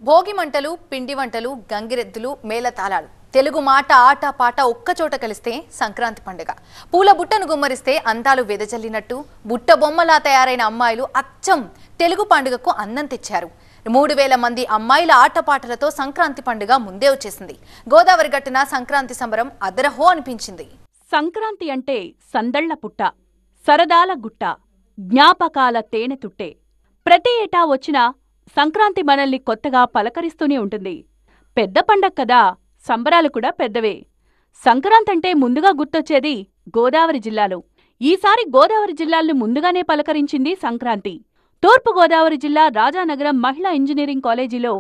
భోగి మంటలు, పిండి వంటలు, గంగిరెద్దులు, మేళతాళాలు. తెలుగు మాట, ఆట, పాట ఒక్కచోట కలిస్తే సంక్రాంతి పండుగ. పూల బుట్టను గుమ్మరిస్తే అందాలు వెదజల్లినట్టు బుట్ట బొమ్మలా తయారైన అమ్మాయిలు అచ్చం తెలుగు పండుగకు అందం తెచ్చారు. 3000 మంది అమ్మాయిల ఆటపాటలతో సంక్రాంతి పండుగ ముందే వచ్చేసింది. గోదావరి గట్టున సంక్రాంతి సంబరం అదరహో అనిపించింది. సంక్రాంతి అంటే సందళ్ల పుట్ట, సరదాల గుట్ట, జ్ఞాపకాల తేనె తుట్టే. ప్రతి ఏటా వచ్చినా సంక్రాంతి మనల్ని కొత్తగా పలకరిస్తూనే ఉంటుంది. పెద్ద పండగ కదా, సంబరాలు కూడా పెద్దవే. సంక్రాంతంటే ముందుగా గుర్తొచ్చేది గోదావరి జిల్లాలో. ఈసారి గోదావరి జిల్లాలను ముందుగానే పలకరించింది సంక్రాంతి. తూర్పు గోదావరి జిల్లా రాజానగరం మహిళా ఇంజనీరింగ్ కాలేజీలో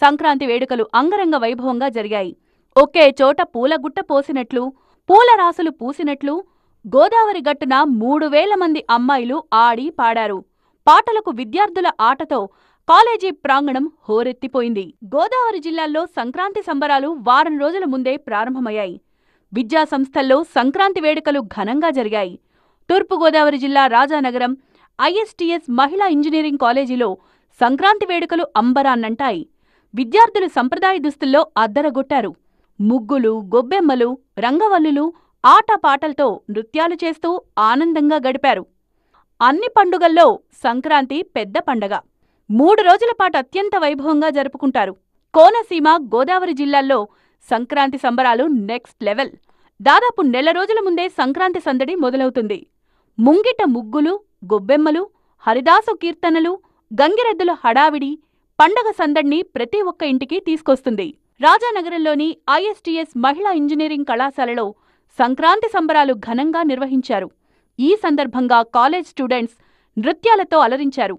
సంక్రాంతి వేడుకలు అంగరంగ వైభవంగా జరిగాయి. ఒకే చోట పూలగుట్ట పోసినట్లు, పూల రాసులు పూసినట్లు గోదావరి గట్టున 3000 మంది అమ్మాయిలు ఆడి పాడారు. పాటలకు విద్యార్థుల ఆటతో కాలేజీ ప్రాంగణం హోరెత్తిపోయింది. గోదావరి జిల్లాల్లో సంక్రాంతి సంబరాలు వారం రోజుల ముందే ప్రారంభమయ్యాయి. విద్యాసంస్థల్లో సంక్రాంతి వేడుకలు ఘనంగా జరిగాయి. తూర్పుగోదావరి జిల్లా రాజానగరం ఐఎస్టీఎస్ మహిళా ఇంజనీరింగ్ కాలేజీలో సంక్రాంతి వేడుకలు అంబరాన్నంటాయి. విద్యార్థులు సంప్రదాయ దుస్తుల్లో అద్దరగొట్టారు. ముగ్గులు, గొబ్బెమ్మలు, రంగవల్లులు, ఆటపాటలతో నృత్యాలు చేస్తూ ఆనందంగా గడిపారు. అన్ని పండుగల్లో సంక్రాంతి పెద్ద పండగ. 3 రోజుల పాటు అత్యంత వైభవంగా జరుపుకుంటారు. కోనసీమ, గోదావరి జిల్లాల్లో సంక్రాంతి సంబరాలు నెక్స్ట్ లెవెల్. దాదాపు నెల రోజుల ముందే సంక్రాంతి సందడి మొదలవుతుంది. ముంగిట ముగ్గులు, గొబ్బెమ్మలు, హరిదాసు కీర్తనలు, గంగిరెద్దుల హడావిడి పండగ సందడిని ప్రతి ఒక్క ఇంటికి తీసుకొస్తుంది. రాజానగరంలోని ఐఎస్టీఎస్ మహిళా ఇంజనీరింగ్ కళాశాలలో సంక్రాంతి సంబరాలు ఘనంగా నిర్వహించారు. ఈ సందర్భంగా కాలేజ్ స్టూడెంట్స్ నృత్యాలతో అలరించారు.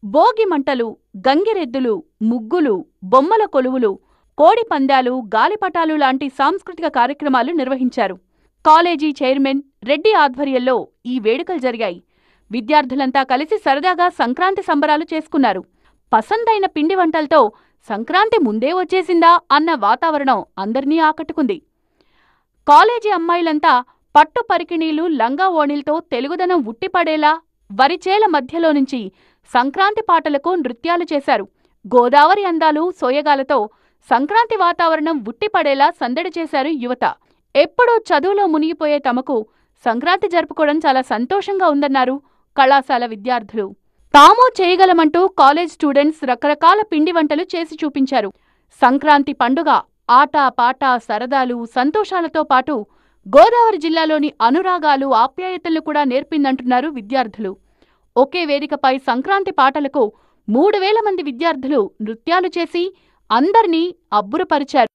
భోగి మంటలు, గంగిరెద్దులు, ముగ్గులు, బొమ్మల కొలువులు, కోడి పందాలు, గాలిపటాలు లాంటి సాంస్కృతిక కార్యక్రమాలు నిర్వహించారు. కాలేజీ చైర్మన్ రెడ్డి ఆధ్వర్యంలో ఈ వేడుకలు జరిగాయి. విద్యార్థులంతా కలిసి సరదాగా సంక్రాంతి సంబరాలు చేసుకున్నారు. పసందైన పిండి వంటలతో సంక్రాంతి ముందే వచ్చేసిందా అన్న వాతావరణం అందర్నీ ఆకట్టుకుంది. కాలేజీ అమ్మాయిలంతా పట్టు పరికిణీలు, లంగా ఓణీలతో తెలుగుదనం ఉట్టిపడేలా వరిచేల మధ్యలో నుంచి సంక్రాంతి పాటలకు నృత్యాలు చేశారు. గోదావరి అందాలు, సోయగాలతో సంక్రాంతి వాతావరణం ఉట్టిపడేలా సందడి చేశారు యువత. ఎప్పుడూ చదువులో మునిగిపోయే తమకు సంక్రాంతి జరుపుకోవడం చాలా సంతోషంగా ఉందన్నారు కళాశాల విద్యార్థులు. తాము చేయగలమంటూ కాలేజ్ స్టూడెంట్స్ రకరకాల పిండి వంటలు చేసి చూపించారు. సంక్రాంతి పండుగ ఆట, పాట, సరదాలు, సంతోషాలతో పాటు గోదావరి జిల్లాలోని అనురాగాలు, ఆప్యాయతలను కూడా నేర్పిందంటున్నారు విద్యార్థులు. ఒకే వేదికపై సంక్రాంతి పాటలకు 3000 మంది విద్యార్థులు నృత్యాలు చేసి అందర్నీ అబ్బురపరిచారు.